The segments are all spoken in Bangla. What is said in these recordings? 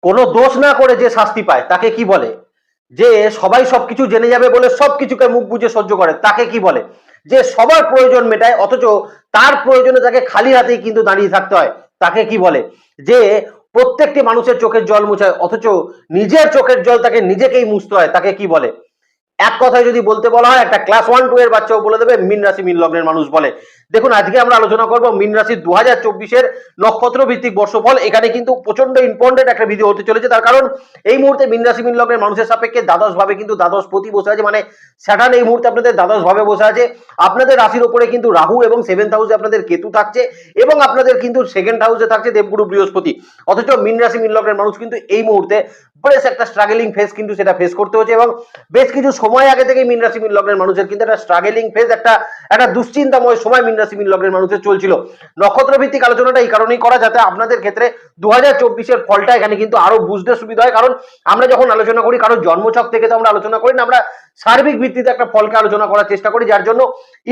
কোনো দোষ না করে যে শাস্তি পায় তাকে কি বলে? যে সবাই সবকিছু জেনে যাবে বলে সবকিছুকে মুখ বুজে সহ্য করে তাকে কি বলে? যে সবার প্রয়োজন মেটায় অথচ তার প্রয়োজনে তাকে খালি হাতেই কিন্তু দাঁড়িয়ে থাকতে হয় তাকে কি বলে? যে প্রত্যেকটি মানুষের চোখের জল মুছায় অথচ নিজের চোখের জল তাকে নিজেকেই মুছতে হয় তাকে কি বলে? এক কথায় যদি বলতে বলা হয়, একটা ক্লাস 1-2 এর বাচ্চাও বলে দেবে মীন রাশি মীন লগ্নের মানুষ বলে। দেখুন, আজকে আমরা আলোচনা করব মীন রাশির 2024 নক্ষত্র ভিত্তিক বর্ষফল। এখানে কিন্তু প্রচন্ড ইম্পর্টেন্ট একটা ভিডিও হতে চলেছে, তার কারণ এই মুহূর্তে মীন রাশি মীন লগ্নের মানুষের সাপেক্ষে দ্বাদশ ভাবে কিন্তু দ্বাদশ পতি বসে আছে, মানে স্যাটার্ন এই মুহূর্তে আপনাদের দ্বাদশ ভাবে বসে আছে। আপনাদের রাশির উপরে কিন্তু রাহু এবং 7th হাউসে আপনাদের কেতু থাকছে এবং আপনাদের কিন্তু 2nd হাউসে থাকছে দেবগুরু বৃহস্পতি। অথচ মীন রাশি মীন লগ্নের মানুষ কিন্তু এই মুহূর্তে বেশ একটা স্ট্রাগলিং ফেজ কিন্তু সেটা ফেস করতে হচ্ছে এবং বেশ কিছু সময় আগে থেকে মীন রাশি মীন লগ্নের মানুষের কিন্তু একটা স্ট্রাগলিং ফেজ, একটা দুশ্চিন্তাময় সময় মীন রাশি মীন লগ্নের মানুষের চলছিল। নক্ষত্র ভিত্তিক আলোচনাটা এই কারণেই করা যাতে আপনাদের ক্ষেত্রে 2024 ফলটা এখানে কিন্তু আরো বুঝতে সুবিধা হয়, কারণ আমরা যখন আলোচনা করি কারণ জন্মছক থেকে তো আমরা আলোচনা করি না, আমরা সার্বিক ভিত্তিতে একটা ফলকে আলোচনা করার চেষ্টা করি, যার জন্য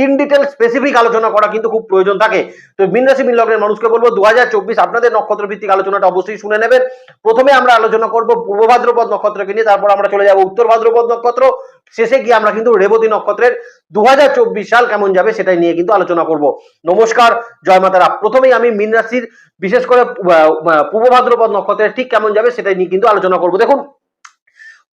ইন ডিটেল স্পেসিফিক আলোচনা করা কিন্তু খুব প্রয়োজন থাকে। তো মীন রাশি মীন লগ্নের মানুষকে বলবো 2024 আপনাদের নক্ষত্র ভিত্তিক আলোচনাটা অবশ্যই শুনে নেবেন। প্রথমে আমরা আলোচনা করব পূর্ব ভাদ্রপদ নক্ষত্রকে নিয়ে, তারপর আমরা চলে যাব উত্তর ভাদ্রপদ নক্ষত্র, শেষে গিয়ে আমরা কিন্তু রেবতী নক্ষত্রের 2024 সাল কেমন যাবে সেটাই নিয়ে কিন্তু আলোচনা করব। নমস্কার, জয় মাতারা। প্রথমেই আমি মীন রাশির বিশেষ করে পূর্ব ভাদ্রপদ নক্ষত্রের ঠিক কেমন যাবে সেটাই নিয়ে কিন্তু আলোচনা করব। দেখুন,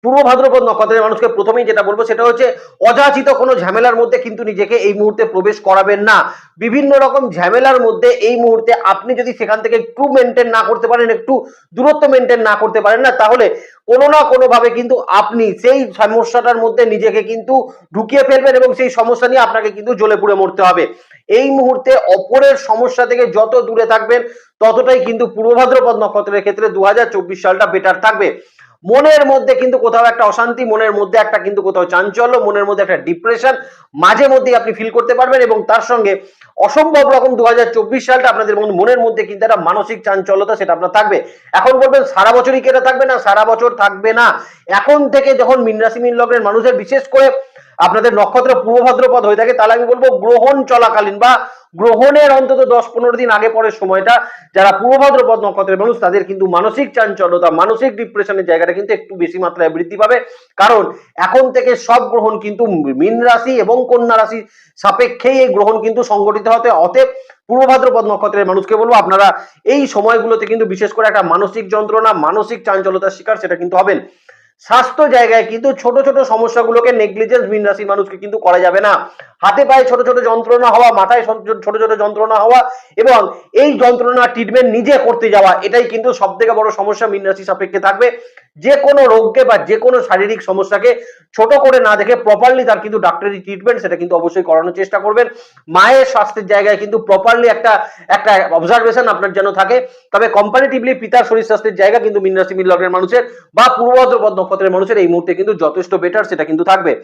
পূর্ব ভাদ্রপদ নক্ষত্রের মানুষকে প্রথমেই যেটা বলবো সেটা হচ্ছে অযাচিত কোনো ঝামেলার মধ্যে কিন্তু নিজেকে এই মুহূর্তে প্রবেশ করাবেন না। বিভিন্ন রকম ঝামেলার মধ্যে এই মুহূর্তে আপনি যদি সেখান থেকে একটু মেনটেন না করতে পারেন, একটু দূরত্ব মেনটেন না করতে পারেন না, তাহলে কোনো না কোনো ভাবে কিন্তু আপনি সেই সমস্যাটার মধ্যে নিজেকে কিন্তু ঢুকিয়ে ফেলবেন এবং সেই সমস্যা নিয়ে আপনাকে কিন্তু জ্বলে পুড়ে মরতে হবে। এই মুহূর্তে অপরের সমস্যা থেকে যত দূরে থাকবেন ততটাই কিন্তু পূর্ব ভাদ্রপদ নক্ষত্রের ক্ষেত্রে 2024 সালটা বেটার থাকবে। মনের মধ্যে কিন্তু কোথাও একটা অশান্তি, মনের মধ্যে একটা কিন্তু কোথাও চাঞ্চল্য, মনের মধ্যে একটা ডিপ্রেশন মাঝে মধ্যেই আপনি ফিল করতে পারবেন এবং তার সঙ্গে অসম্ভব রকম 2024 সালটা আপনাদের মনের মধ্যে কিন্তু একটা মানসিক চাঞ্চল্যতা সেটা আপনার থাকবে। এখন বলবেন সারা বছরই কেটে থাকবে না, সারা বছর থাকবে না। এখন থেকে যখন মীন রাশি মীন লগ্নের মানুষের বিশেষ করে আপনাদের নক্ষত্র পূর্ব ভাদ্রপদ হয়ে থাকে, তাহলে আমি বলবো গ্রহণ চলাকালীন বা গ্রহণের অন্তত 10-15 দিন আগে পরের সময়টা যারা পূর্ব ভাদ্রপদ নক্ষত্রের মানুষ তাদের কিন্তু মানসিক চাঞ্চল্যতা, মানসিক ডিপ্রেশনের জায়গাটা কিন্তু একটু বেশি মাত্রায় বৃদ্ধি পাবে, কারণ এখন থেকে সব গ্রহণ কিন্তু মীন রাশি এবং কন্যা রাশি সাপেক্ষেই এই গ্রহণ কিন্তু সংগঠিত হতে। অতএব পূর্ব ভাদ্রপদ নক্ষত্রের মানুষকে বলবো আপনারা এই সময়গুলোতে কিন্তু বিশেষ করে একটা মানসিক যন্ত্রণা, মানসিক চাঞ্চল্যতার শিকার সেটা কিন্তু হবেন। স্বাস্থ্য জায়গায় কিন্তু ছোট ছোট সমস্যাগুলোকে নেগলিজেন্স মীন রাশির মানুষকে কিন্তু করা যাবে না। হাতে পায়ে ছোট ছোট যন্ত্রণা হওয়া, মাথায় ছোট ছোট যন্ত্রণা হওয়া এবং এই যন্ত্রণা ট্রিটমেন্ট নিজে করতে যাওয়া, এটাই কিন্তু সব থেকে বড় সমস্যা মীন রাশি সাপেক্ষে থাকবে। যে কোনো রোগকে বা যে কোনো শারীরিক সমস্যাকে ছোট করে না দেখে প্রপারলি তার কিন্তু ডাক্তারি ট্রিটমেন্ট সেটা কিন্তু অবশ্যই করানোর চেষ্টা করবেন। মায়ের স্বাস্থ্যের জায়গায় কিন্তু প্রপারলি একটা একটা অবজারভেশন আপনার যেন থাকে। তবে কম্পারেটিভলি পিতার শরীর স্বাস্থ্যের জায়গা কিন্তু মীন রাশি মীন লগ্নের মানুষের বা পূর্ব ভাদ্রপদ নক্ষত্রের মানুষের এই মুহূর্তে কিন্তু যথেষ্ট বেটার সেটা কিন্তু থাকবে।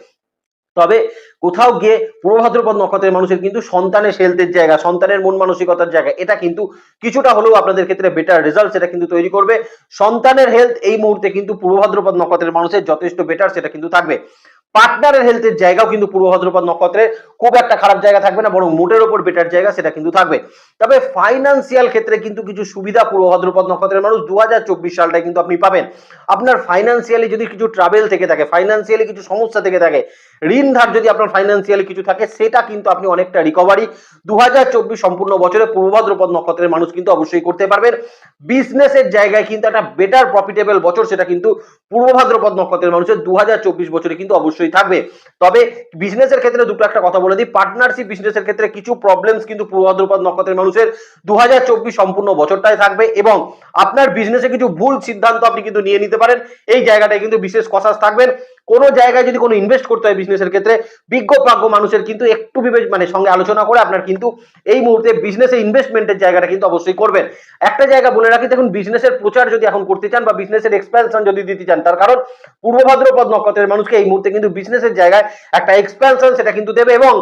তবে কোথাও গিয়ে পূর্ব ভাদ্রপদ নক্ষত্রের মানুষের কিন্তু সন্তানের হেলথের জায়গা, সন্তানের মন মানসিকতার জায়গা, এটা কিন্তু কিছুটা হলেও আপনাদের ক্ষেত্রে বেটার রেজাল্ট সেটা কিন্তু তৈরি করবে। সন্তানের হেলথ এই মুহূর্তে কিন্তু পূর্ব ভাদ্রপদ নক্ষত্রের মানুষের যথেষ্ট বেটার সেটা কিন্তু থাকবে। পার্টনারের হেলথের জায়গাও কিন্তু পূর্ব ভাদ্রপদ নক্ষত্রের খুব একটা খারাপ জায়গা থাকবে না, বরং মোটের ওপর বেটার জায়গা সেটা কিন্তু থাকবে। তবে ফাইন্যান্সিয়াল ক্ষেত্রে কিন্তু কিছু সুবিধা পূর্ব ভাদ্রপদ নক্ষত্রের মানুষ 2024 সালটায় কিন্তু আপনি পাবেন। আপনার ফাইন্যান্সিয়ালি যদি কিছু ট্রাভেল থেকে থাকে, ফাইন্যান্সিয়ালি কিছু সমস্যা থেকে থাকে, ঋণ ধার যদি আপনার ফাইন্যান্সিয়ালি কিছু থাকে, সেটা কিন্তু আপনি অনেকটা রিকভারি 2024 সম্পূর্ণ বছরে পূর্ব ভাদ্রপদ নক্ষত্রের মানুষ কিন্তু অবশ্যই করতে পারবেন। বিজনেসের জায়গায় কিন্তু একটা বেটার প্রফিটেবল বছর সেটা কিন্তু পূর্ব ভাদ্রপদ নক্ষত্রের মানুষের 2024 বছরে কিন্তু অবশ্যই থাকবে। তবে বিজনেসের ক্ষেত্রে দুটো একটা কথা বলে দিই, পার্টনারশিপ বিজনেসের ক্ষেত্রে কিছু প্রবলেমস কিন্তু পূর্ব ভাদ্রপদ নক্ষত্রের মানুষের 2024 সম্পূর্ণ বছরটাই থাকবে এবং আপনার বিজনেসে কিছু ভুল সিদ্ধান্ত আপনি কিন্তু নিয়ে নিতে পারেন। এই জায়গাটায় কিন্তু বিশেষ কসাস থাকবেন। কোনো জায়গায় যদি কোনো ইনভেস্ট করতে হয় বিজনেসের ক্ষেত্রে, বিজ্ঞ প্রাজ্ঞ মানুষের কিন্তু একটু সঙ্গে আলোচনা করে আপনার কিন্তু এই মুহূর্তে বিজনেসে ইনভেস্টমেন্টের জায়গাটা কিন্তু অবশ্যই করবেন। একটা জায়গা বলে রাখি, দেখুন বিজনেসের প্রচার যদি এখন করতে চান বা বিজনেসের এক্সপ্যানশন যদি দিতে চান, তার কারণ পূর্ব ভাদ্রপদ নক্ষত্রের মানুষকে এই মুহূর্তে কিন্তু বিজনেসের জায়গায় একটা এক্সপ্যানশন সেটা কিন্তু দেবে এবং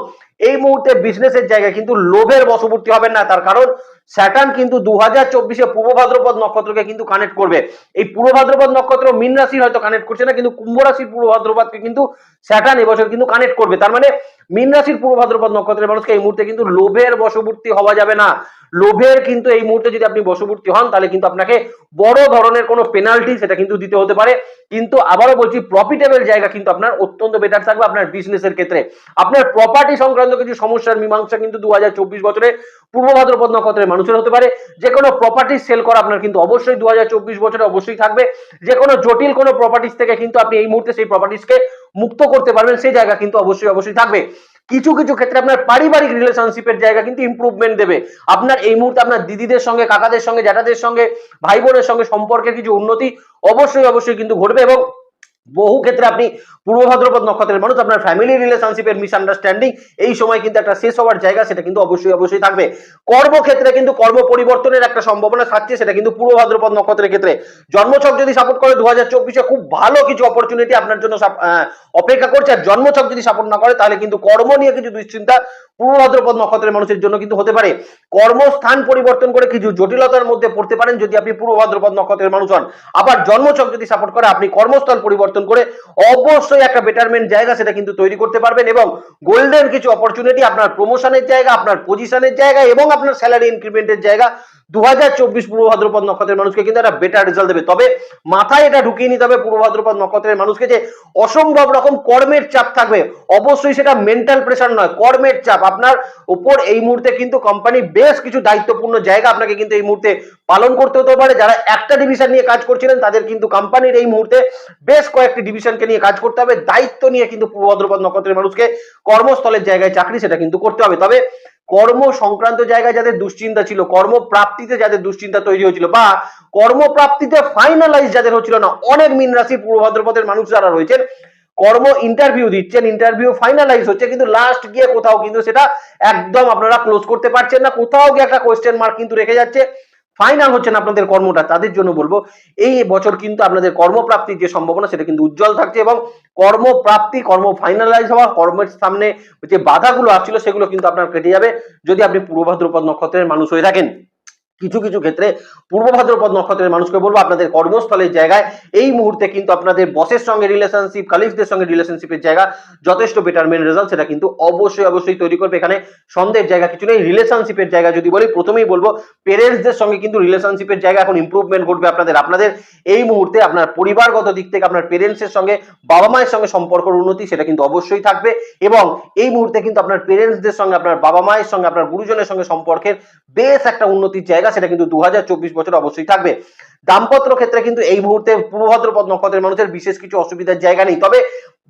এই মুহূর্তে বিজনেসের জায়গায় কিন্তু লোভের বশবর্তী হবেন না, তার কারণ স্যাটার্ন কিন্তু 2024-এ পূর্ব ভাদ্রপদ নক্ষত্রকে কিন্তু কানেক্ট করবে। এই পূর্ব ভাদ্রপদ নক্ষত্র মীন রাশির হয়তো কানেক্ট করছে না, কিন্তু কুম্ভ রাশির পূর্ব ভাদ্রপদকে কিন্তু স্যাটার্ন এবছর কিন্তু কানেক্ট করবে। তার মানে মীন রাশির পূর্ব ভাদ্রপদ নক্ষত্রের মানুষকে এই মুহূর্তে কিন্তু লোভের বশবর্তী হওয়া যাবে না। লোভের কিন্তু এই মুহূর্তে যদি আপনি বশবর্তী হন তাহলে কিন্তু আপনাকে বড় ধরনের কোনো পেনাল্টি সেটা কিন্তু দিতে হতে পারে। কিন্তু আবারও বলছি, প্রফিটেবল জায়গা কিন্তু আপনার অত্যন্ত বেটার থাকবে আপনার বিজনেসের ক্ষেত্রে। আপনার প্রপার্টি সংক্রান্ত কিছু সমস্যার মীমাংসা কিন্তু 2024 বছরে পূর্ব ভাদ্রপদ নক্ষত্রের মানুষের হতে পারে। যে কোনো প্রপার্টি সেল করা আপনার কিন্তু অবশ্যই 2024 বছরে অবশ্যই থাকবে। যে কোনো জটিল কোনো প্রপার্টিস থেকে কিন্তু আপনি এই মুহূর্তে সেই প্রপার্টিসকে মুক্ত করতে পারবেন, সেই জায়গা কিন্তু অবশ্যই অবশ্যই থাকবে। কিছু কিছু ক্ষেত্রে আপনার পারিবারিক রিলেশনশিপের জায়গা কিন্তু ইমপ্রুভমেন্ট দেবে। আপনার এই মুহূর্তে আপনার দিদিদের সঙ্গে, কাকাদের সঙ্গে, জ্যাঠাদের সঙ্গে, ভাই বোনের সঙ্গে সম্পর্কের কিছু উন্নতি অবশ্যই অবশ্যই কিন্তু ঘটবে। এবং বহু ক্ষেত্রে আপনি পূর্ব ভাদ্রপদ নক্ষত্রের মানুষ আপনার ফ্যামিলি রিলেশনশিপের মিসআন্ডারস্ট্যান্ডিং এই সময় কিন্তু একটা শেষ হওয়ার জায়গা সেটা কিন্তু অবশ্যই অবশ্যই থাকবে। কর্মক্ষেত্রে কিন্তু কর্ম পরিবর্তনের একটা সম্ভাবনা থাকছে, সেটা কিন্তু পূর্ব ভাদ্রপদ নক্ষত্রের ক্ষেত্রে। জন্মছক যদি সাপোর্ট করে 2024-এ খুব ভালো কিছু অপরচুনিটি আপনার জন্য অপেক্ষা করছে। আর জন্মছক যদি সাপোর্ট না করে তাহলে কিন্তু কর্ম নিয়ে কিছু দুশ্চিন্তা পূর্ব ভাদ্রপদ নক্ষত্রের মানুষের জন্য কিন্তু হতে পারে। কর্মস্থান পরিবর্তন করে কিছু জটিলতার মধ্যে পড়তে পারেন যদি আপনি পূর্ব ভাদ্রপদ নক্ষত্রের মানুষ হন। আবার জন্মছক যদি সাপোর্ট করে আপনি কর্মস্থল পরিবর্তন করে অবশ্যই একটা বেটারমেন্ট জায়গা সেটা কিন্তু তৈরি করতে পারবেন। এবং গোল্ডেন কিছু অপরচুনিটি আপনার প্রমোশনের জায়গা, আপনার পজিশনের জায়গা এবং আপনার স্যালারি ইনক্রিমেন্টের জায়গা 2024 পূর্ব ভাদ্রপদ নক্ষত্রের মানুষকে কিন্তু একটা বেটার রেজাল্ট দেবে। তবে মাথায় এটা ঢুকিয়ে নিতে হবে পূর্ব ভাদ্রপদ নক্ষত্রের মানুষকে যে অসম্ভব রকম কর্মের চাপ থাকবে। অবশ্যই সেটা মেন্টাল প্রেশার নয়, কর্মের চাপ আপনার উপর এই মুহূর্তে কিন্তু কোম্পানি বেশ কিছু দায়িত্বপূর্ণ জায়গা আপনাকে কিন্তু এই মুহূর্তে পালন করতে হতে পারে। যারা একটা ডিভিশন নিয়ে কাজ করছিলেন তাদের কিন্তু কোম্পানির এই মুহূর্তে বেশ কয়েকটি ডিভিশনকে নিয়ে কাজ করতে হবে। দায়িত্ব নিয়ে কিন্তু পূর্ব ভাদ্রপদ নক্ষত্রের মানুষকে কর্মস্থলের জায়গায় চাকরি সেটা কিন্তু করতে হবে। তবে কর্ম সংক্রান্ত জায়গায় যাদের দুশ্চিন্তা ছিল, কর্মপ্রাপ্তিতে যাদের দুশ্চিন্তা তৈরি হয়েছিল বা কর্মপ্রাপ্তিতে ফাইনালাইজ যাদের হচ্ছিল না, অনেক মীন রাশি পূর্ব ভাদ্রপদের মানুষ যারা রয়েছেন কর্ম ইন্টারভিউ দিচ্ছেন, ইন্টারভিউ ফাইনালাইজ হচ্ছে, কিন্তু লাস্ট গিয়ে কোথাও কিন্তু সেটা একদম আপনারা ক্লোজ করতে পারছেন না, কোথাও গিয়ে একটা কোয়েশ্চেন মার্ক কিন্তু রেখে যাচ্ছে, ফাইনাল হচ্ছে না আপনাদের কর্মটা। তাদের জন্য বলবো এই বছর কিন্তু আপনাদের কর্মপ্রাপ্তির যে সম্ভাবনা সেটা কিন্তু উজ্জ্বল থাকছে। এবং কর্মপ্রাপ্তি, কর্ম ফাইনালাইজ হওয়া, কর্মের সামনে যে বাধাগুলো আসছিল সেগুলো কিন্তু আপনার কেটে যাবে যদি আপনি পূর্ব ভাদ্রপদ নক্ষত্রের মানুষ হয়ে থাকেন। কিছু কিছু ক্ষেত্রে পূর্ব ভাদ্রপদ নক্ষত্রের মানুষকে বলবো আপনাদের কর্মস্থলের জায়গায় এই মুহূর্তে কিন্তু আপনাদের বসের সঙ্গে রিলেশনশিপ, কালিগদের সঙ্গে রিলেশনশিপের জায়গা যথেষ্ট বেটারমেন্ট রেজাল্ট সেটা কিন্তু অবশ্যই অবশ্যই তৈরি করবে। এখানে সন্দেহের জায়গা কিছু নেই। রিলেশনশিপের জায়গা যদি বলি, প্রথমেই বলবো পেরেন্টসদের সঙ্গে কিন্তু রিলেশনশিপের জায়গা এখন ইমপ্রুভমেন্ট ঘটবে আপনাদের। আপনাদের এই মুহূর্তে আপনার পরিবারগত দিক থেকে আপনার পেরেন্টসের সঙ্গে, বাবা মায়ের সঙ্গে সম্পর্কের উন্নতি সেটা কিন্তু অবশ্যই থাকবে। এবং এই মুহূর্তে কিন্তু আপনার পেরেন্টসদের সঙ্গে, আপনার বাবা মায়ের সঙ্গে, আপনার গুরুজনের সঙ্গে সম্পর্কের বেশ একটা উন্নতির জায়গা সেটা কিন্তু 2024 বছর অবশ্যই থাকবে। দাম্পত্য ক্ষেত্রে কিন্তু এই মুহূর্তে পূর্ব ভাদ্রপদ নক্ষত্রের মানুষের বিশেষ কিছু অসুবিধার জায়গা নেই। তবে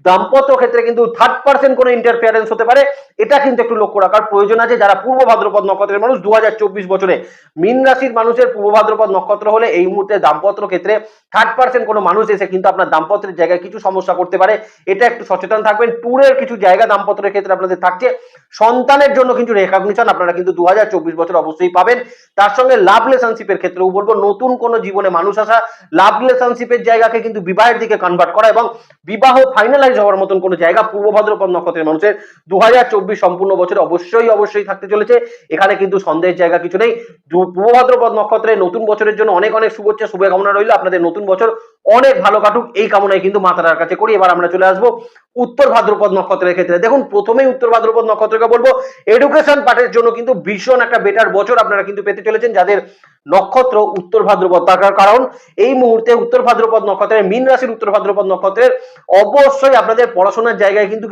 দাম্পত্য ক্ষেত্রে কিন্তু থার্ড পার্সন কোনো ইন্টারফিয়ারেন্স হতে পারে, এটা কিন্তু একটু লক্ষ্য রাখার প্রয়োজন আছে। যারা পূর্ব ভাদ্রপদ নক্ষত্রের মানুষ 2024 বছরে মীন রাশির মানুষের পূর্ব ভাদ্রপদ নক্ষত্র হলে এই মুহূর্তে দাম্পত্য ক্ষেত্রে থার্ড পার্সন কোনো মানুষ এসে কিন্তু আপনার দাম্পত্যের জায়গায় কিছু সমস্যা করতে পারে, এটা একটু সচেতন থাকবেন। ট্যুরের কিছু জায়গা দাম্পত্যের ক্ষেত্রে আপনাদের থাকছে। সন্তানের জন্য কিন্তু রেকগনিশন আপনারা কিন্তু 2024 বছর অবশ্যই পাবেন। তার সঙ্গে লাভ রিলেশনশিপের ক্ষেত্রেও বলবো নতুন কোনো জীবনে মানুষ আসা, লাভ রিলেশনশিপের জায়গাকে কিন্তু বিবাহের দিকে কনভার্ট করা এবং বিবাহ ফাইনালাইজ হওয়ার মতন কোনো জায়গা পূর্ব ভাদ্রপদ নক্ষত্রের মানুষের 2024 সম্পূর্ণ বছরে অবশ্যই অবশ্যই থাকতে চলেছে। এখানে কিন্তু সন্দেহের জায়গা কিছু নেই। পূর্ব ভাদ্রপদ নক্ষত্রে নতুন বছরের জন্য অনেক অনেক শুভেচ্ছা, শুভকামনা রইল। আপনাদের নতুন বছর অনেক ভালো কাটুক এই কামনায় কিন্তু মা তারার কাছে করি। এবার আমরা চলে আসবো উত্তর ভাদ্রপদ নক্ষত্রের ক্ষেত্রে। দেখুন, প্রথমেই উত্তর ভাদ্রপদ নক্ষত্রকে বলবো এডুকেশন পার্টের জন্য কিন্তু ভীষণ একটা বেটার বছর আপনারা কিন্তু পেতে চলেছেন যাদের নক্ষত্র উত্তর ভাদ্রপদ। তার কারণ এই মুহূর্তে উত্তর ভাদ্রপদ নক্ষত্রের মীন রাশির উত্তর ভাদ্রপদ নক্ষত্রের অবশ্যই আপনাদের পড়াশোনার জায়গায় কিন্তু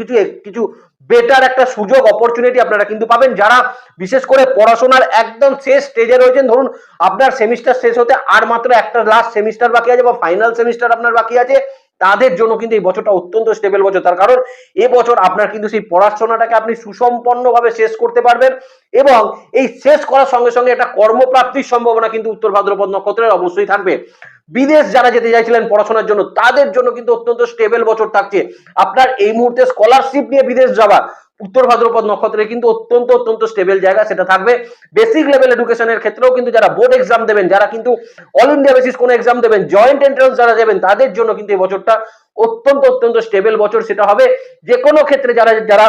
কিছু বেটার একটা সুযোগ, অপরচুনিটি আপনারা কিন্তু পাবেন। যারা বিশেষ করে পড়াশোনার একদম শেষ স্টেজে রয়েছেন, ধরুন আপনার সেমিস্টার শেষ হতে আর মাত্র একটা লাস্ট সেমিস্টার বাকি আছে বা ফাইনাল সেমিস্টার আপনার বাকি আছে, তাদের জন্য কিন্তু এই বছরটা অত্যন্ত স্টেবল বছর। তার কারণ এবছর আপনার কিন্তু সেই পড়াশোনাটাকে আপনি সুসম্পন্নভাবে শেষ করতে পারবেন এবং এই শেষ করার সঙ্গে সঙ্গে একটা কর্মপ্রাপ্তির সম্ভাবনা কিন্তু উত্তর ভাদ্রপদ নক্ষত্রের অবশ্যই থাকবে। বিদেশ যারা যেতে চাইছিলেন পড়াশোনার জন্য তাদের জন্য কিন্তু অত্যন্ত স্টেবল বছর থাকছে। আপনার এই মুহূর্তে স্কলারশিপ নিয়ে বিদেশ যাওয়া উত্তর ভাদ্রপদ নক্ষত্রে কিন্তু অত্যন্ত স্টেবল জায়গা সেটা থাকবে। বেসিক লেভেল এডুকেশনের ক্ষেত্রেও কিন্তু যারা বোর্ড এক্সাম দেবেন, যারা কিন্তু অল ইন্ডিয়া বেসিস কোনো এক্সাম দেবেন, জয়েন্ট এন্ট্রান্স যারা দেবেন, তাদের জন্য কিন্তু এই বছরটা অত্যন্ত স্টেবল বছর সেটা হবে। যে কোনো ক্ষেত্রে যারা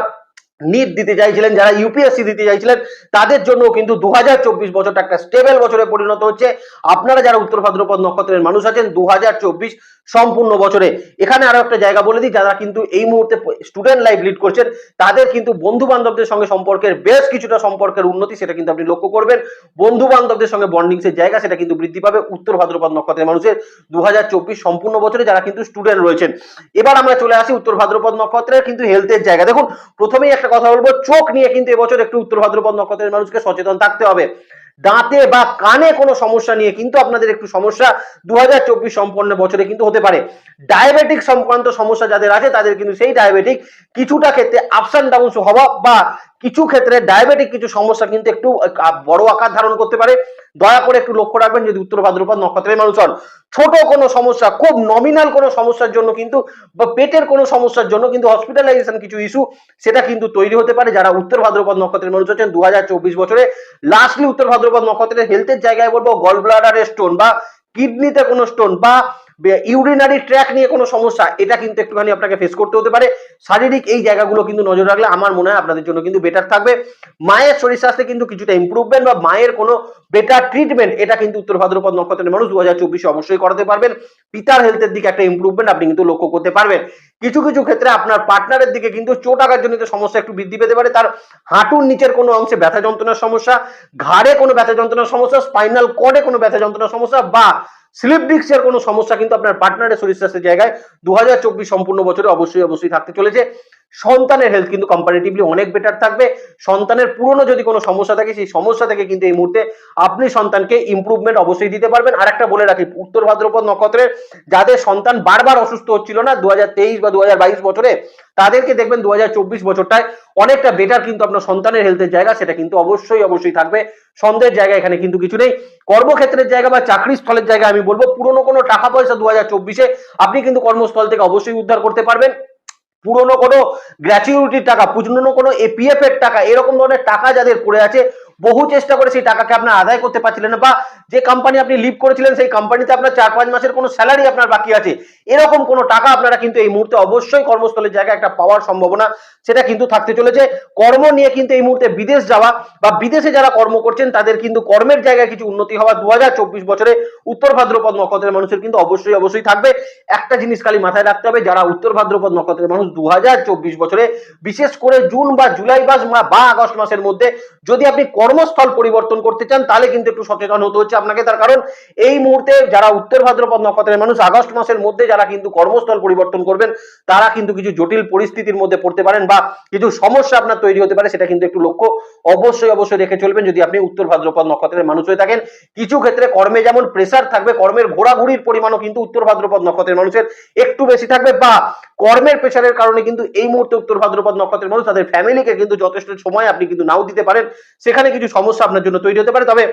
নিট দিতে চাইছিলেন, যারা ইউপিএসসি দিতে চাইছিলেন, তাদের জন্য কিন্তু 2024 বছরটা একটা স্টেবল বছরে পরিণত হচ্ছে। আপনারা যারা উত্তর ভাদ্রপদ নক্ষত্রের মানুষ আছেন 2024 সম্পূর্ণ বছরে, এখানে আরো একটা জায়গা বলে দিই, যারা কিন্তু এই মুহূর্তে স্টুডেন্ট লাইফ লিড করছেন তাদের কিন্তু বন্ধু বান্ধবদের সঙ্গে সম্পর্কের বেশ কিছুটা সম্পর্কের উন্নতি সেটা কিন্তু আপনি লক্ষ্য করবেন। বন্ধু বান্ধবদের সঙ্গে বন্ডিংস এর জায়গা সেটা কিন্তু বৃদ্ধি পাবে উত্তর ভাদ্রপদ নক্ষত্রের মানুষের 2024 সম্পূর্ণ বছরে যারা কিন্তু স্টুডেন্ট রয়েছেন। এবার আমরা চলে আসি উত্তর ভাদ্রপদ নক্ষত্রের কিন্তু হেলথের জায়গা। দেখুন, প্রথমেই একটা কথা বলবো, চোখ নিয়ে কিন্তু এবছর একটু উত্তর ভাদ্রপদ নক্ষত্রের মানুষকে সচেতন থাকতে হবে। দাঁতে বা কানে কোনো সমস্যা নিয়ে কিন্তু আপনাদের একটু সমস্যা 2024 সম্পন্ন বছরে কিন্তু হতে পারে। ডায়াবেটিক সংক্রান্ত সমস্যা যাদের আছে তাদের কিন্তু সেই ডায়াবেটিক কিছুটা ক্ষেত্রে আপস অ্যান্ড ডাউনস হওয়া বা কিছু ক্ষেত্রে ডায়াবেটিক কিছু সমস্যা কিন্তু একটু বড় আকার ধারণ করতে পারে। দয়া করে একটু লক্ষ্য রাখবেন যদি উত্তর ভাদ্রপদ নক্ষত্রের মানুষ হন। ছোট কোনো সমস্যা, খুব নমিনাল কোনো সমস্যার জন্য কিন্তু বা পেটের কোনো সমস্যার জন্য কিন্তু হসপিটালাইজেশন কিছু ইস্যু সেটা কিন্তু তৈরি হতে পারে। যারা উত্তর ভাদ্রপদ নক্ষত্রের মানুষ আছেন 2024 বছরে লাস্টলি উত্তর ভাদ্রপদ নক্ষত্রের হেলথের জায়গায় বলবো গল ব্লাডারের স্টোন বা কিডনিতে কোনো স্টোন বা ইউরিনারি ট্র্যাক নিয়ে কোনো সমস্যা, এটা কিন্তু একটুখানি আপনাকে ফেস করতে হতে পারে। শারীরিক এই জায়গাগুলো কিন্তু নজর রাখলে আমার মনে হয় আপনাদের জন্য কিন্তু বেটার থাকবে। মায়ের শরীর স্বাস্থ্যে কিন্তু কিছুটা ইমপ্রুভমেন্ট বা মায়ের কোনো বেটার ট্রিটমেন্ট এটা কিন্তু উত্তর ভাদ্রপদ নক্ষত্রের মানুষ 2024 অবশ্যই করাতে পারবেন। পিতার হেলথের দিকে একটা ইমপ্রুভমেন্ট আপনি কিন্তু লক্ষ্য করতে পারবেন। কিছু কিছু ক্ষেত্রে আপনার পার্টনারের দিকে কিন্তু চোট আঘাতজনিত সমস্যা একটু বৃদ্ধি পেতে পারে। তার হাঁটুর নিচের কোনো অংশে ব্যথা যন্ত্রণার সমস্যা, ঘাড়ে কোনো ব্যথা যন্ত্রণার সমস্যা, স্পাইনাল কর্ডে কোনো ব্যথা যন্ত্রণার সমস্যা বা স্লিপ ডিস্কের কোনো সমস্যা কিন্তু আপনার পার্টনারের শরীর স্বাস্থ্যের জায়গায় 2024 সম্পূর্ণ বছরে অবশ্যই থাকতে চলেছে। সন্তানের হেলথ কিন্তু কম্পারেটিভলি অনেক বেটার থাকবে। সন্তানের পুরনো যদি কোনো সমস্যা থাকে সেই সমস্যা থেকে কিন্তু এই মুহূর্তে আপনি সন্তানকে ইমপ্রুভমেন্ট অবশ্যই দিতে পারবেন। আর একটা বলে রাখি, উত্তর ভাদ্রপদ নক্ষত্রের যাদের সন্তান বারবার অসুস্থ হচ্ছিল না 2023 বা 2022 বছরে, তাদেরকে দেখবেন 2024 বছরটায় অনেকটা বেটার কিন্তু আপনার সন্তানের হেলথের জায়গা সেটা কিন্তু অবশ্যই থাকবে। সন্দেহের জায়গা এখানে কিন্তু কিছু নেই। কর্মক্ষেত্রের জায়গা বা চাকরি স্থলের জায়গা আমি বলবো পুরনো কোনো টাকা পয়সা 2024 আপনি কিন্তু কর্মস্থল থেকে অবশ্যই উদ্ধার করতে পারবেন। পুরনো কোনো গ্র্যাচুইটির টাকা, পুরনো কোনো এপিএফ এর টাকা, এরকম ধরনের টাকা যাদের পড়ে আছে, বহু চেষ্টা করে সেই টাকাকে আপনার আদায় করতে পারছিলেন না বা যে কোম্পানি আপনি লিভ করেছিলেন সেই কোম্পানিতে আপনার 4-5 মাসের কোনো স্যালারি আপনার বাকি আছে, এরকম কোনো টাকা আপনারা কিন্তু এই মুহূর্তে অবশ্যই কর্মস্থলের জায়গায় একটা পাওয়ার সম্ভাবনা সেটা কিন্তু থাকতে চলেছে। কর্ম নিয়ে কিন্তু এই মুহূর্তে বিদেশ যাওয়া বা বিদেশে যারা কর্ম করছেন তাদের কিন্তু কর্মের জায়গায় কিছু উন্নতি হওয়া 2024 বছরে উত্তর ভাদ্রপদ নক্ষত্রের মানুষের কিন্তু অবশ্যই থাকবে। একটা জিনিস খালি মাথায় রাখতে হবে, যারা উত্তর ভাদ্রপদ নক্ষত্রের মানুষ 2024 বছরে বিশেষ করে জুন বা জুলাই মাস বা আগস্ট মাসের মধ্যে যদি আপনি কর্মস্থল পরিবর্তন করতে চান তাহলে কিন্তু একটু সচেতন হতে হচ্ছে আপনাকে। তার কারণ এই মুহূর্তে যারা উত্তর ভাদ্রপদ নক্ষত্রের মানুষ আগস্ট মাসের মধ্যে যারা কিন্তু কর্মস্থল পরিবর্তন করবেন তারা কিন্তু কিছু জটিল পরিস্থিতির মধ্যে পড়তে পারেন বা কিছু সমস্যা আপনার তৈরি হতে পারে, সেটা কিন্তু একটু লক্ষ্য অবশ্যই রেখে চলবেন যদি আপনি উত্তর ভাদ্রপদ নক্ষত্রের মানুষ হয়ে থাকেন। কিছু ক্ষেত্রে কর্মে যেমন প্রেসার থাকবে, কর্মের ঘোরাঘুরির পরিমাণও কিন্তু উত্তর ভাদ্রপদ নক্ষত্রের মানুষের একটু বেশি থাকবে বা কর্মের প্রেসারের কারণে কিন্তু এই মুহূর্তে উত্তর ভাদ্রপদ নক্ষত্রের মানুষ তাদের ফ্যামিলিকে কিন্তু যথেষ্ট সময় আপনি কিন্তু নাও দিতে পারেন, সেখানে কিছু সমস্যা আপনার জন্য তৈরি হতে পারে। তবে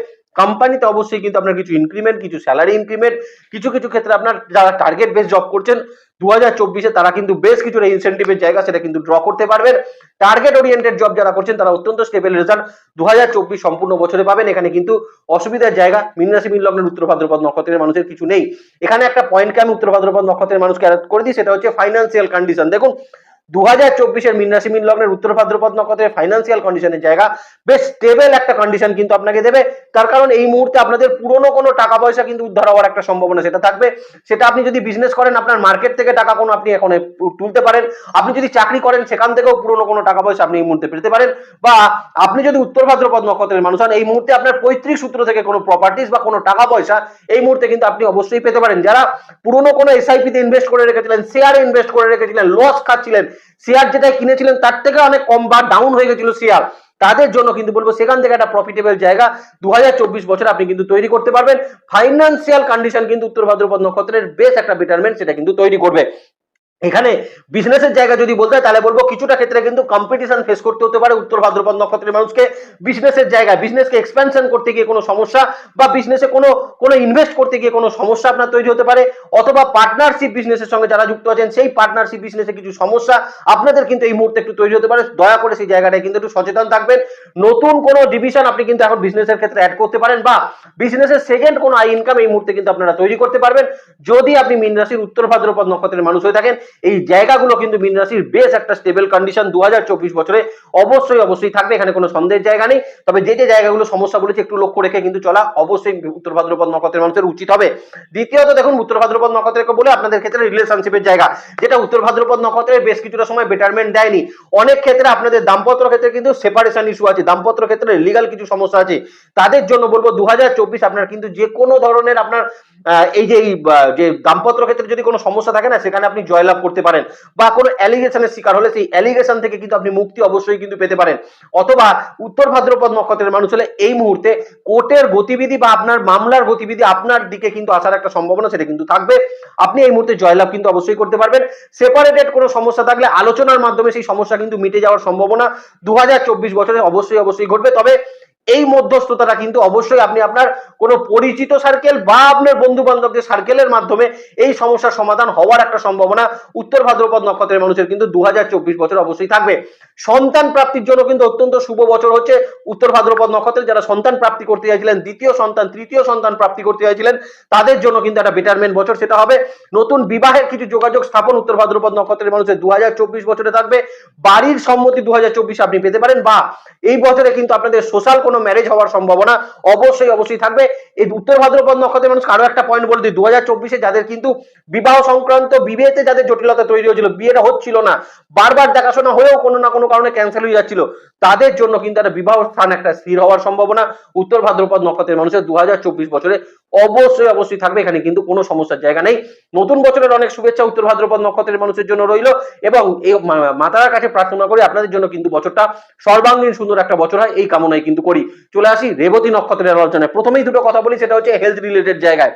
কোম্পানিতে অবশ্যই কিন্তু আপনার কিছু ইনক্রিমেন্ট, কিছু স্যালারি ইনক্রিমেন্ট, কিছু ক্ষেত্রে আপনার যারা টার্গেট বেস জব করছেন 2024 তারা কিন্তু বেশ কিছুটা ইনসেন্টিভের জায়গা সেটা কিন্তু ড্র করতে পারবেন। টার্গেট ওরিয়েন্টেড জব যারা করছেন তারা অত্যন্ত স্টেবল রেজাল্ট 2024 সম্পূর্ণ বছরে পাবেন। এখানে কিন্তু অসুবিধার জায়গা মীন রাশি মীন লগ্নের উত্তর ভাদ্রপদ নক্ষত্রের মানুষের কিছু নেই। এখানে একটা পয়েন্টকে আমি উত্তর ভাদ্রপদ নক্ষত্রের মানুষকে অ্যাড করে দিই, সেটা হচ্ছে ফাইন্যান্সিয়াল কন্ডিশন। দেখুন 2024 মীন রাশি মীন লগ্নের উত্তর ভাদ্রপদ নক্ষত্রের ফাইন্যান্সিয়াল কন্ডিশনের জায়গা বেশ স্টেবল একটা কন্ডিশন কিন্তু আপনাকে দেবে। তার কারণ এই মুহূর্তে আপনাদের পুরনো কোনো টাকা পয়সা কিন্তু উদ্ধার হওয়ার একটা সম্ভাবনা সেটা থাকবে। সেটা আপনি যদি বিজনেস করেন আপনার মার্কেট থেকে টাকা কোনো আপনি এখন তুলতে পারেন, আপনি যদি চাকরি করেন সেখান থেকেও পুরনো কোনো টাকা পয়সা আপনি এই মুহূর্তে পেতে পারেন, বা আপনি যদি উত্তর ভাদ্রপদ নক্ষত্রের মানুষ হন এই মুহূর্তে আপনার পৈতৃক সূত্র থেকে কোনো প্রপার্টিজ বা কোনো টাকা পয়সা এই মুহূর্তে কিন্তু আপনি অবশ্যই পেতে পারেন। যারা পুরনো কোনো এসআইপি তে ইনভেস্ট করে রেখেছিলেন, শেয়ারে ইনভেস্ট করে রেখেছিলেন, লস খাচ্ছিলেন, শেয়ার যেটা কিনেছিলেন তার থেকে অনেক কম বা ডাউন হয়ে গেছিল শেয়ার, তাদের জন্য কিন্তু বলবো সেখান থেকে একটা প্রফিটেবল জায়গা 2024 বছরে আপনি কিন্তু তৈরি করতে পারবেন। ফাইন্যান্সিয়াল কন্ডিশন কিন্তু উত্তর ভাদ্রপদ নক্ষত্রের বেশ একটা বেটারমেন্ট সেটা কিন্তু তৈরি করবে। এখানে বিজনেসের জায়গা যদি বলতে হয় তাহলে বলবো কিছুটা ক্ষেত্রে কিন্তু কম্পিটিশন ফেস করতে হতে পারে উত্তর ভাদ্রপদ নক্ষত্রের মানুষকে। বিজনেসের জায়গায় বিজনেসকে এক্সপেনশন করতে গিয়ে কোনো সমস্যা বা বিজনেসে কোনো ইনভেস্ট করতে গিয়ে কোনো সমস্যা আপনার তৈরি হতে পারে। অথবা পার্টনারশিপ বিজনেসের সঙ্গে যারা যুক্ত আছেন সেই পার্টনারশিপ বিজনেসে কিছু সমস্যা আপনাদের কিন্তু এই মুহূর্তে একটু তৈরি হতে পারে। দয়া করে সেই জায়গাটায় কিন্তু একটু সচেতন থাকবেন। নতুন কোনো ডিভিশন আপনি কিন্তু এখন বিজনেসের ক্ষেত্রে অ্যাড করতে পারেন বা বিজনেসের সেকেন্ড কোনো আই ইনকাম এই মুহূর্তে কিন্তু আপনারা তৈরি করতে পারবেন যদি আপনি মীন রাশির উত্তর ভাদ্রপদ নক্ষত্রের মানুষ হয়ে থাকেন। এই জায়গাগুলো কিন্তু মীন রাশির বেশ একটা স্টেবল কন্ডিশন 2024 বছরে অবশ্যই থাকবে, এখানে কোনো সন্দেহের জায়গা নেই। তবে যে জায়গাগুলো সমস্যা বলেছে একটু লক্ষ্য রেখে কিন্তু চলা অবশ্যই উত্তর ভাদ্রপদ নক্ষত্রের মানুষের উচিত হবে। দ্বিতীয়ত দেখুন, উত্তর ভাদ্রপদ নক্ষত্রকে বলে আপনাদের ক্ষেত্রে রিলেশনশিপের জায়গা, যেটা উত্তর ভাদ্রপদ নক্ষত্রের বেশ কিছুটা সময় বেটারমেন্ট দেয়নি। অনেক ক্ষেত্রে আপনাদের দাম্পত্য ক্ষেত্রে কিন্তু সেপারেশন ইস্যু আছে, দাম্পত্য ক্ষেত্রে লিগাল কিছু সমস্যা আছে। তাদের জন্য বলবো 2024 আপনার কিন্তু যে কোনো ধরনের আপনার এই যে দাম্পত্য ক্ষেত্রে যদি কোনো সমস্যা থাকে না, সেখানে আপনি জয়লাভ করতে পারেন বা কোনো অ্যালিগেশনের শিকার হলে সেই অ্যালিগেশন থেকে কিন্তু আপনি মুক্তি অবশ্যই কিন্তু পেতে পারেন। অথবা উত্তর ভাদ্রপদ নক্ষত্রের মানুষ হলে এই মুহূর্তে কোর্টের গতিবিধি বা আপনার মামলার গতিবিধি আপনার দিকে কিন্তু আসার একটা সম্ভাবনা সেটা কিন্তু থাকবে। আপনি এই মুহূর্তে জয়লাভ কিন্তু অবশ্যই করতে পারবেন। সেপারেটেড কোনো সমস্যা থাকলে আলোচনার মাধ্যমে সেই সমস্যা কিন্তু মিটে যাওয়ার সম্ভাবনা 2024 বছরে অবশ্যই ঘটবে। তবে এই মধ্যস্থতাটা কিন্তু অবশ্যই আপনি আপনার কোনো পরিচিত সার্কেল বা আপনার বন্ধু বান্ধবদের সার্কেলের মাধ্যমে এই সমস্যার সমাধান হওয়ার একটা সম্ভাবনা উত্তর ভাদ্রপদ নক্ষত্রের মানুষের কিন্তু 2024 বছর অবশ্যই থাকবে। সন্তান প্রাপ্তির জন্য কিন্তু অত্যন্ত শুভ বছর হচ্ছে উত্তর ভাদ্রপদ নক্ষত্রের। যারা সন্তান প্রাপ্তি করতে চাইছিলেন, দ্বিতীয় সন্তান তৃতীয় সন্তান প্রাপ্তি করতে চাইছিলেন, তাদের জন্য কিন্তু একটা বেটারমেন্ট বছর সেটা হবে। নতুন বিবাহের কিছু যোগাযোগ স্থাপন উত্তর ভাদ্রপদ নক্ষত্রের মানুষের 2024 বছরে থাকবে। বাড়ির সম্মতি 2024 আপনি পেতে পারেন বা এই বছরে কিন্তু আপনাদের সোশ্যাল কোনো ম্যারেজ হওয়ার সম্ভাবনা অবশ্যই থাকবে। এই উত্তর ভাদ্রপদ নক্ষত্রের মানুষ আরো একটা পয়েন্ট বলে দিই, 2024 যাদের কিন্তু বিবাহ সংক্রান্ত বিবাহেতে যাদের জটিলতা তৈরি হয়েছিল, বিয়েটা হচ্ছিল না, বারবার দেখাশোনা হয়েও কোনো না কোনো কারণে ক্যান্সেল হয়ে যাচ্ছিল, তাদের জন্য কিন্তু একটা বিবাহ স্থান একটা স্থির হওয়ার সম্ভাবনা উত্তর ভাদ্রপদ নক্ষত্রের মানুষের 2024 বছরে অবশ্যই থাকবে। এখানে কিন্তু কোনো সমস্যার জায়গা নেই। নতুন বছরের অনেক শুভেচ্ছা উত্তর ভাদ্রপদ নক্ষত্রের মানুষের জন্য রইল এবং এই মাতার কাছে প্রার্থনা করি আপনাদের জন্য কিন্তু বছরটা সর্বাঙ্গীন সুন্দর একটা বছর হয়, এই কামনাই কিন্তু করি। চলে আসি রেবতী নক্ষত্রের আলোচনায়। প্রথমেই দুটো কথা বলি, সেটা হচ্ছে হেলথ রিলেটেড জায়গায়।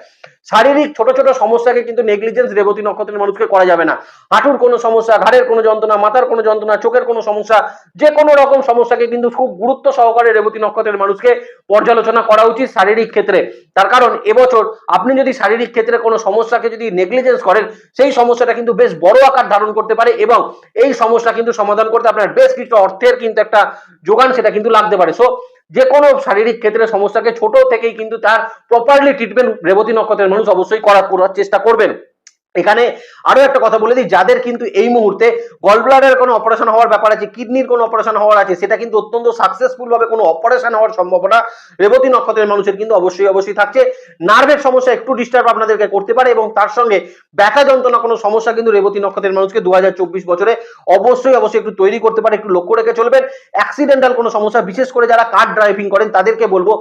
শারীরিক ছোট ছোট সমস্যাকে কিন্তু নেগলিজেন্স রেবতী নক্ষত্রের মানুষকে করা যাবে না। হাঁটুর কোনো সমস্যা, ঘাড়ের কোনো যন্ত্রণা, মাথার কোনো যন্ত্রণা, চোখের কোনো সমস্যা, যে কোনো রকম সমস্যাকে কিন্তু খুব গুরুত্ব সহকারে রেবতী নক্ষত্রের মানুষকে পর্যালোচনা করা উচিত শারীরিক ক্ষেত্রে। তার কারণ এবছর আপনি যদি শারীরিক ক্ষেত্রে কোনো সমস্যাকে যদি নেগলিজেন্স করেন, সেই সমস্যাটা কিন্তু বেশ বড় আকার ধারণ করতে পারে এবং এই সমস্যা কিন্তু সমাধান করতে আপনার বেশ কিছু অর্থের কিন্তু একটা যোগান সেটা কিন্তু লাগতে পারে। সো যে কোনো শারীরিক ক্ষেত্রে সমস্যাকে ছোট থেকেই কিন্তু তার প্রপারলি ট্রিটমেন্ট রেবতী নক্ষত্রের মানুষ অবশ্যই করার চেষ্টা করবেন। এখানে আরো একটা কথা বলে দিই, যাদের কিন্তু এই মুহূর্তে গলব্লাডারের কোনো অপারেশন হওয়ার ব্যাপার আছে, কিডনির কোনো অপারেশন হওয়ার আছে, সেটা কিন্তু অত্যন্ত সাকসেসফুল ভাবে কোনো অপারেশন হওয়ার সম্ভাবনা রেবতী নক্ষত্রের মানুষের কিন্তু অবশ্যই থাকছে। নার্ভের সমস্যা একটু ডিস্টার্ব আপনাদেরকে করতে পারে এবং তার সঙ্গে ব্যথা যন্ত্রণা কোনো সমস্যা কিন্তু রেবতী নক্ষত্রের মানুষকে 2024 বছরে অবশ্যই একটু তৈরি করতে পারে। একটু লক্ষ্য রেখে চলবেন। অ্যাক্সিডেন্টাল কোনো সমস্যা, বিশেষ করে যারা কার ড্রাইভিং করেন তাদেরকে বলবো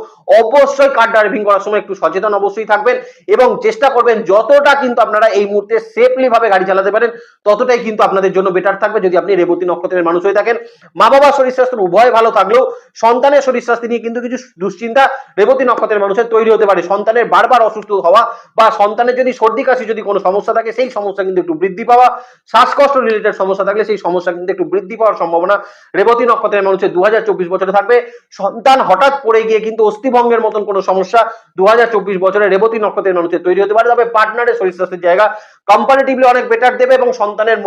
অবশ্যই কার ড্রাইভিং করার সময় একটু সচেতন অবশ্যই থাকবেন এবং চেষ্টা করবেন যতটা কিন্তু আপনারা এই মুহূর্তে সেফলি ভাবে গাড়ি চালাতে পারেন ততটাই কিন্তু আপনাদের জন্য বেটার থাকবে যদি আপনি রেবতী নক্ষত্রের মানুষ হয়ে থাকেন। মা বাবার শরীর স্বাস্থ্য উভয় ভালো থাকলেও সন্তানের শরীর স্বাস্থ্য নিয়ে কিন্তু কিছু দুশ্চিন্তা রেবতী নক্ষত্রের মানুষের তৈরি হতে পারে। সন্তানের বারবার অসুস্থ হওয়া বা সন্তানের যদি সর্দি কাশি যদি কোনো সমস্যা থাকে সেই সমস্যা কিন্তু একটু বৃদ্ধি পাওয়া, শ্বাসকষ্ট রিলেটেড সমস্যা থাকলে সেই সমস্যা কিন্তু একটু বৃদ্ধি পাওয়ার সম্ভাবনা রেবতী নক্ষত্রের মানুষের 2024 বছরে থাকবে। সন্তান হঠাৎ পড়ে গিয়ে কিন্তু অস্থিভঙ্গের মতন কোনো সমস্যা 2024 বছরে রেবতী নক্ষত্রের মানুষের তৈরি হতে পারে। তবে পার্টনারের শরীর স্বাস্থ্যের জায়গা কম্পারেটিভলি অনেক বেটার দেবে এবং সন্তানের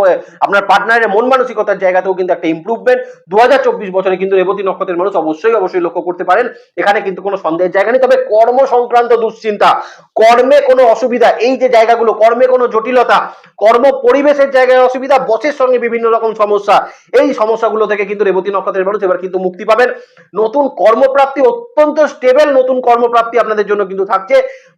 আপনার পার্টনারের মন মানসিকতার জায়গাতেও কিন্তু একটা ইমপ্রুভমেন্ট 2024 বছরে কিন্তু রেবতী নক্ষত্রের মানুষ অবশ্যই লক্ষ্য করতে পারেন। এখানে কিন্তু কোনো সন্দেহের জায়গা নেই। তবে কর্ম সংক্রান্ত দুশ্চিন্তা, কর্মে কোনো অসুবিধা, এই যে জায়গাগুলো কর্মে কোনো জটিলতা, কর্ম পরিবেশের জায়গায় অসুবিধা, বসের সঙ্গে বিভিন্ন রকম সমস্যা, এই সমস্যাগুলো থেকে কিন্তু রেবতী নক্ষত্রের মানুষ এবার কিন্তু মুক্তি পাবেন। নতুন কর্মপ্রাপ্তি, অত্যন্ত স্টেবল নতুন কর্মপ্রাপ্তি আপনাদের জন্য কিন্তু থাকছে।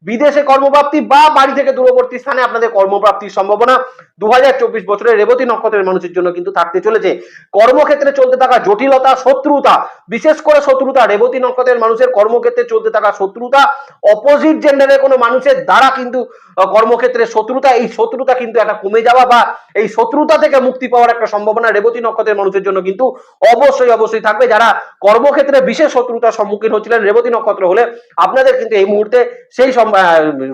বিদেশে কর্মপ্রাপ্তি বা বাড়ি থেকে দূরবর্তী স্থানে আপনাদের কর্মপ্রাপ্তির সম্ভাবনা 2024 বছরে রেবতী নক্ষত্রের মানুষের জন্য কিন্তু থাকতে চলেছে। কর্মক্ষেত্রে চলতে থাকা জটিলতা, শত্রুতা, বিশেষ করে শত্রুতা, রেবতী নক্ষত্রের মানুষের কর্মক্ষেত্রে চলতে থাকা শত্রুতা, অপোজিট জেন্ডারের কোনো মানুষের দ্বারা কিন্তু কর্মক্ষেত্রে শত্রুতা, এই শত্রুতা কিন্তু একটা কমে যাওয়া বা এই শত্রুতা থেকে মুক্তি পাওয়ার একটা সম্ভাবনা রেবতী নক্ষত্রের মানুষের জন্য কিন্তু অবশ্যই থাকবে। যারা কর্মক্ষেত্রে বিশেষ শত্রুতার সম্মুখীন হচ্ছিলেন রেবতী নক্ষত্র হলে আপনাদের কিন্তু এই মুহূর্তে সেই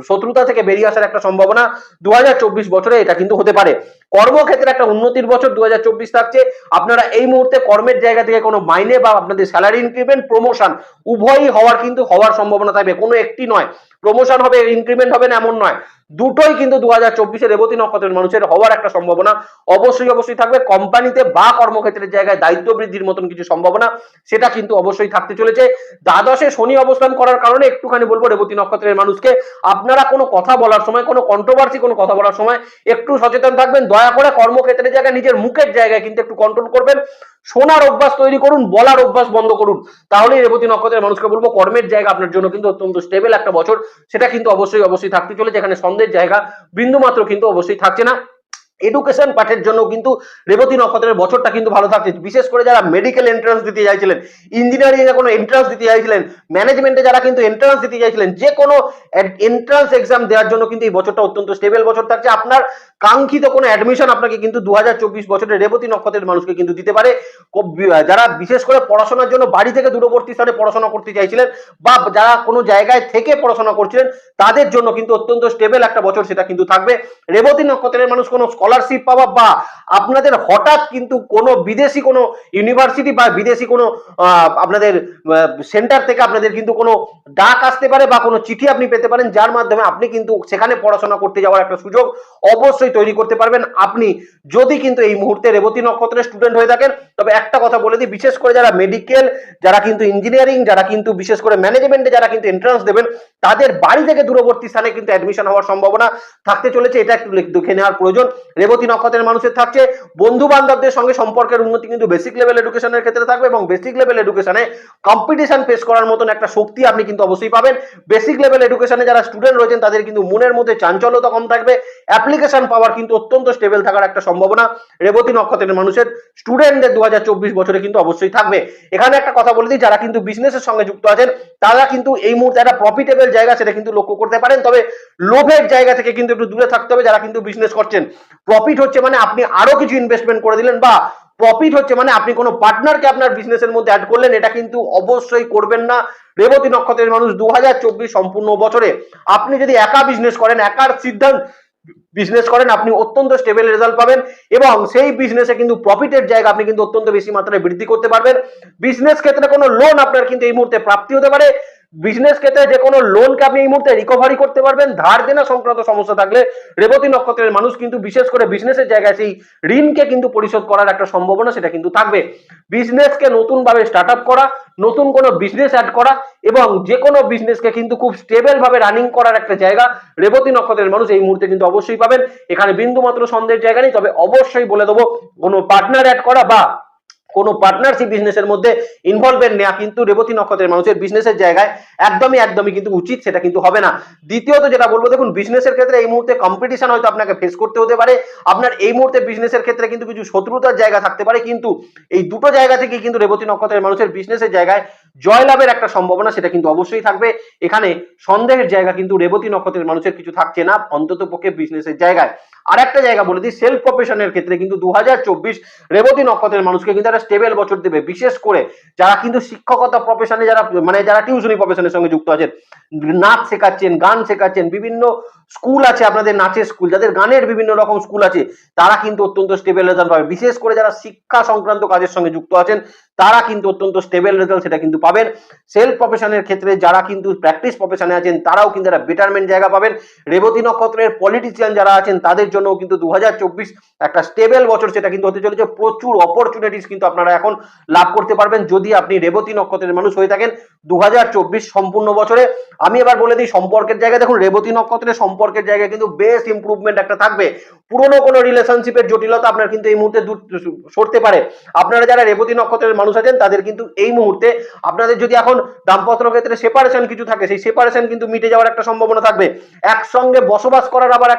শত্রুতা থেকে বেরিয়ে আসার একটা সম্ভাবনা 2024 বছরে এটা কিন্তু হতে পারে। কর্মক্ষেত্রে একটা উন্নতির বছর 2024 থাকছে। আপনারা এই মুহূর্তে কর্মের জায়গা থেকে কোনো মাইনে বা আপনাদের স্যালারি ইনক্রিমেন্ট, প্রমোশন উভয়ই হওয়ার সম্ভাবনা থাকবে, কোনো একটি নয়। প্রমোশন হবে, ইনক্রিমেন্ট হবে না এমন নয়, দুটোই কিন্তু 2024 রেবতী নক্ষত্রের মানুষের হওয়ার একটা সম্ভাবনা অবশ্যই থাকবে। কোম্পানিতে বা কর্মক্ষেত্রের জায়গায় দায়িত্ব বৃদ্ধির মতন কিছু সম্ভাবনা সেটা কিন্তু অবশ্যই থাকতে চলেছে। দ্বাদশে শনি অবস্থান করার কারণে একটুখানি বলবো রেবতী নক্ষত্রের মানুষকে, আপনারা কোনো কথা বলার সময়, কোনো কন্ট্রোভার্সি কোনো কথা বলার সময় একটু সচেতন থাকবেন। দয়া করে কর্মক্ষেত্রের জায়গায় নিজের মুখের জায়গায় কিন্তু একটু কন্ট্রোল করবেন। শোনার অভ্যাস তৈরি করুন, বলার অভ্যাস বন্ধ করুন। তাহলেই রেবতী নক্ষত্রের মানুষকে বলবো কর্মের জায়গা আপনার জন্য কিন্তু অত্যন্ত স্টেবল একটা বছর সেটা কিন্তু অবশ্যই থাকতে চলেছে। এখানে সন্দেহের জায়গা বিন্দু মাত্র কিন্তু অবশ্যই থাকছে না। এডুকেশন পাঠের জন্য কিন্তু রেবতী নক্ষত্রের বছরটা কিন্তু ভালো থাকছে। বিশেষ করে যারা মেডিকেল এন্ট্রান্স দিতে চাইছিলেন, ইঞ্জিনিয়ারিং এ কোনো এন্ট্রান্স দিতে চাইছিলেন, ম্যানেজমেন্টে যারা কিন্তু এন্ট্রান্স দিতে চাইছিলেন, যে কোনো এন্ট্রান্স এক্সাম দেওয়ার জন্য কিন্তু এই বছরটা অত্যন্ত স্টেবল বছর থাকছে। আপনার কাঙ্ক্ষিত কোনো অ্যাডমিশন আপনাকে কিন্তু 2024 বছরের রেবতী নক্ষত্রের মানুষকে কিন্তু দিতে পারে। যারা বিশেষ করে পড়াশোনার জন্য বাড়ি থেকে দূরবর্তী স্থানে পড়াশোনা করতে চাইছিলেন বা যারা কোনো জায়গায় থেকে পড়াশোনা করছিলেন তাদের জন্য কিন্তু অত্যন্ত স্টেবল একটা বছর সেটা কিন্তু থাকবে। রেবতী নক্ষত্রের মানুষ কোনো স্কলারশিপ পাওয়া বা আপনাদের হঠাৎ কিন্তু কোনো বিদেশি কোনো ইউনিভার্সিটি বা বিদেশি কোনো আপনাদের সেন্টার থেকে আপনাদের কিন্তু কোনো ডাক আসতে পারে বা কোনো চিঠি আপনি পেতে পারেন, যার মাধ্যমে আপনি কিন্তু সেখানে পড়াশোনা করতে যাওয়ার একটা সুযোগ অবশ্যই তৈরি করতে পারবেন আপনি যদি কিন্তু এই মুহূর্তে রেবতী নক্ষত্রের স্টুডেন্ট হয়ে থাকেন। তবে একটা কথা বলে দিই, বিশেষ করে যারা মেডিকেল, যারা কিন্তু ইঞ্জিনিয়ারিং, যারা কিন্তু বিশেষ করে ম্যানেজমেন্টে যারা কিন্তু এন্ট্রান্স দেবেন, তাদের বাড়ি থেকে দূরবর্তী স্থানে কিন্তু অ্যাডমিশন হওয়ার সম্ভাবনা থাকতে চলেছে। এটা একটু দেখে নেওয়ার প্রয়োজন। রেবতী নক্ষত্রের মানুষের থাকছে বন্ধু বান্ধবদের সঙ্গে সম্পর্কের উন্নতি কিন্তু বেসিক লেভেল এডুকেশনের ক্ষেত্রে থাকবে এবং বেসিক লেভেল এডুকেশনে কম্পিটিশন ফেস করার মতন একটা শক্তি আপনি কিন্তু অবশ্যই পাবেন। বেসিক লেভেল এডুকেশনে যারা স্টুডেন্ট রয়েছেন তাদের কিন্তু মনের মধ্যে চাঞ্চল্যতা কম থাকবে, অ্যাপ্লিকেশন পাওয়ার কিন্তু অত্যন্ত স্টেবল থাকার একটা সম্ভাবনা রেবতী নক্ষত্রের মানুষের স্টুডেন্টদের 2024 বছরে কিন্তু অবশ্যই থাকবে। এখানে একটা কথা বলে দিই, যারা কিন্তু বিজনেসের সঙ্গে যুক্ত আছেন তারা কিন্তু এই মুহূর্তে একটা প্রফিটেবল জায়গা সেটা কিন্তু লক্ষ্য করতে পারেন। তবে লোভের জায়গা থেকে কিন্তু একটু দূরে থাকতে হবে। যারা কিন্তু বিজনেস করছেন, প্রফিট হচ্ছে মানে আপনি আরো কিছু ইনভেস্টমেন্ট করে দিলেন বা প্রফিট হচ্ছে মানে আপনি কোনো পার্টনারকে আপনার বিজনেসের মধ্যে অ্যাড করলেন, এটা কিন্তু অবশ্যই করবেন না রেবতী নক্ষত্রের মানুষ। 2024 সম্পূর্ণ বছরে আপনি যদি একা বিজনেস করেন, একার সিদ্ধান্ত বিজনেস করেন, আপনি অত্যন্ত স্টেবল রেজাল্ট পাবেন এবং সেই বিজনেসে কিন্তু প্রফিটের জায়গা আপনি কিন্তু অত্যন্ত বেশি মাত্রায় বৃদ্ধি করতে পারবেন। বিজনেস ক্ষেত্রে কোনো লোন আপনার কিন্তু এই মুহূর্তে প্রাপ্তি হতে পারে। বিজনেস ক্ষেত্রে যে কোনো লোনকে আপনি এই মুহূর্তে রিকভারি করতে পারবেন। ধার দেনা সংক্রান্ত সমস্যা থাকলে রেবতী নক্ষত্রের মানুষ কিন্তু বিশেষ করে বিজনেসের জায়গায় সেই ঋণকে কিন্তু পরিশোধ করার একটা সম্ভাবনা সেটা কিন্তু থাকবে। বিজনেসকে নতুন ভাবে স্টার্ট আপ করা, নতুন কোনো বিজনেস অ্যাড করা এবং যে কোনো বিজনেসকে কিন্তু খুব স্টেবল ভাবে রানিং করার একটা জায়গা রেবতী নক্ষত্রের মানুষ এই মুহূর্তে কিন্তু অবশ্যই পাবেন। এখানে বিন্দু মাত্র সন্দেহের জায়গা নেই। তবে অবশ্যই বলে দেবো, কোনো পার্টনার অ্যাড করা বা কোনো পার্টনারশিপ বিজনেসের মধ্যে ইনভলভমেন্ট নেওয়া কিন্তু রেবতী নক্ষত্রের মানুষের বিজনেসের জায়গায় একদমই কিন্তু উচিত সেটা কিন্তু হবে না। দ্বিতীয়ত যেটা বলবো, দেখুন বিজনেসের ক্ষেত্রে এই মুহূর্তে কম্পিটিশন হয়তো আপনাকে ফেস করতে হতে পারে। আপনার এই মুহূর্তে বিজনেসের ক্ষেত্রে কিন্তু কিছু শত্রুতার জায়গা থাকতে পারে, কিন্তু এই দুটো জায়গা থেকে কিন্তু রেবতী নক্ষত্রের মানুষের বিজনেসের জায়গায় জয়লাভের একটা সম্ভাবনা সেটা কিন্তু অবশ্যই থাকবে। এখানে সন্দেহের জায়গা কিন্তু রেবতী নক্ষত্রের মানুষের কিছু থাকছে না অন্তত পক্ষে বিজনেসের জায়গায়। আর একটা জায়গা বলে দিই, সেলফ প্রফেশনের ক্ষেত্রে কিন্তু 2024 রেবতী নক্ষত্রের মানুষকে কিন্তু একটা স্টেবল বছর দেবে। বিশেষ করে যারা কিন্তু শিক্ষকতা প্রফেশনে যারা টিউশনি প্রফেশনের সঙ্গে যুক্ত আছেন, নাচ শেখাচ্ছেন, গান শেখাচ্ছেন, বিভিন্ন স্কুল আছে আপনাদের নাচের স্কুল, যাদের গানের বিভিন্ন রকম স্কুল আছে, তারা কিন্তু অত্যন্ত স্টেবল রেজাল্ট পাবে। বিশেষ করে যারা শিক্ষা সংক্রান্ত কাজের সঙ্গে যুক্ত আছেন তারা কিন্তু অত্যন্ত স্টেবল রেজাল্ট সেটা কিন্তু পাবেন। সেলফ প্রফেশনের ক্ষেত্রে যারা কিন্তু প্র্যাকটিস প্রফেশনে আছেন তারাও কিন্তু একটা বেটারমেন্ট জায়গা পাবেন। রেবতী নক্ষত্রের পলিটিশিয়ান যারা আছেন তাদের জন্য কিন্তু 2024 একটা স্টেবল বছর সেটা কিন্তু হতে চলেছে। প্রচুর অপরচুনিটিস কিন্তু আপনারা এখন লাভ করতে পারবেন যদি আপনি রেবতী নক্ষত্রের মানুষ হয়ে থাকেন 2024 সম্পূর্ণ বছরে। আমি এবার বলে দিই সম্পর্কের জায়গায়, দেখুন রেবতী নক্ষত্রের সম্পর্কের জায়গায় কিন্তু বেশ ইমপ্রুভমেন্ট একটা থাকবে। পুরনো কোনো রিলেশনশিপের জটিলতা আপনার কিন্তু এই মুহূর্তে সরতে পারে। আপনারা যারা রেবতী নক্ষত্রের মানুষ আছেন তাদের কিন্তু এই মুহূর্তে আপনাদের যদি এখন দাম্পত্য ক্ষেত্রে সেপারেশন কিছু থাকে, সেই সেপারেশন কিন্তু মিটে যাওয়ার একটা সম্ভাবনা থাকবে। একসঙ্গে বসবাস করার আবার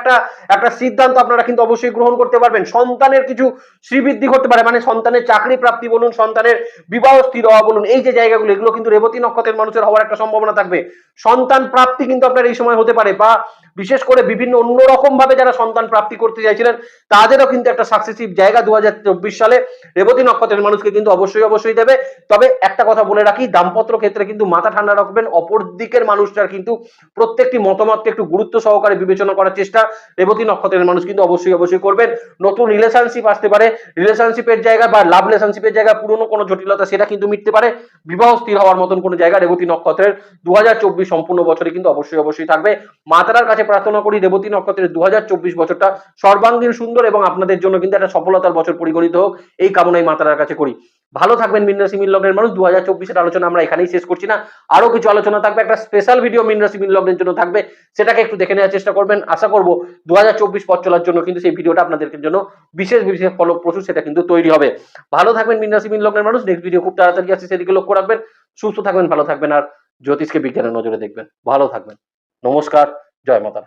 একটা সিদ্ধান্ত আপনারা কিন্তু অবশ্যই গ্রহণ করতে পারবেন। সন্তানের কিছু শ্রীবৃদ্ধি করতে পারে, মানে সন্তানের চাকরি প্রাপ্তি বলুন, সন্তানের বিবাহ স্থির হওয়া বলুন, এই যে জায়গাগুলো এগুলো কিন্তু রেবতী নক্ষত্রের মানুষের হওয়ার একটা সম্ভাবনা থাকবে। সন্তান প্রাপ্তি কিন্তু আপনার এই সময় হতে পারে বা বিশেষ করে বিভিন্ন অন্যরকম ভাবে যারা সন্তান প্রাপ্তি করতে চাইছিলেন তাদেরও কিন্তু একটা সাকসেসিভ জায়গা 2024 সালে রেবতী নক্ষত্রের মানুষকে কিন্তু অবশ্যই দেবে। তবে একটা কথা বলে রাখি, দাম্পত্য ক্ষেত্রে কিন্তু মাথা ঠান্ডা রাখবেন। অপর দিকের মানুষটার কিন্তু প্রত্যেকটি মতামতকে একটু গুরুত্ব সহকারে বিবেচনা করার চেষ্টা রেবতী নক্ষত্রের মানুষ কিন্তু অবশ্যই করবেন। নতুন রিলেশনশিপ আসতে পারে, রিলেশনশিপের জায়গা বা লাভ রিলেশনশিপের জায়গা পুরনো কোনো জটিলতা সেটা কিন্তু মিটতে পারে। বিবাহ স্থির হওয়ার মতন কোনো জায়গা রেবতী নক্ষত্রের 2024 সম্পূর্ণ বছরে কিন্তু অবশ্যই থাকবে। মা তারার কাছে প্রার্থনা করি রেবতী নক্ষত্রের 2024 বছরটা সর্বাঙ্গীন সুন্দর এবং আপনাদের জন্য কিন্তু একটা সফলতার বছর পরিগণিত হোক, এই কামনাই মা তারার কাছে করি। ভালো থাকবেন মীন রাশি মীন লগ্নের মানুষ। 2024-এর আলোচনা আমরা এখানেই শেষ করছি না, আরো কিছু আলোচনা থাকবে, একটা স্পেশাল ভিডিও মীন রাশি মীন লগ্নের জন্য থাকবে, সেটাকে একটু দেখে নেওয়ার চেষ্টা করবেন। আশা করব 2024 পথ চলার জন্য কিন্তু সেই ভিডিওটা আপনাদের জন্য বিশেষ ফলপ্রসূ সেটা কিন্তু তৈরি হবে। ভালো থাকবেন মীন রাশি মীন লগ্নের মানুষ। নেক্সট ভিডিও খুব তাড়াতাড়ি আসছে, সেদিকে লক্ষ্য রাখবেন। সুস্থ থাকবেন, ভালো থাকবেন, আর জ্যোতিষকে বিজ্ঞানের নজরে দেখবেন। ভালো থাকবেন, নমস্কার, জয় মাতা।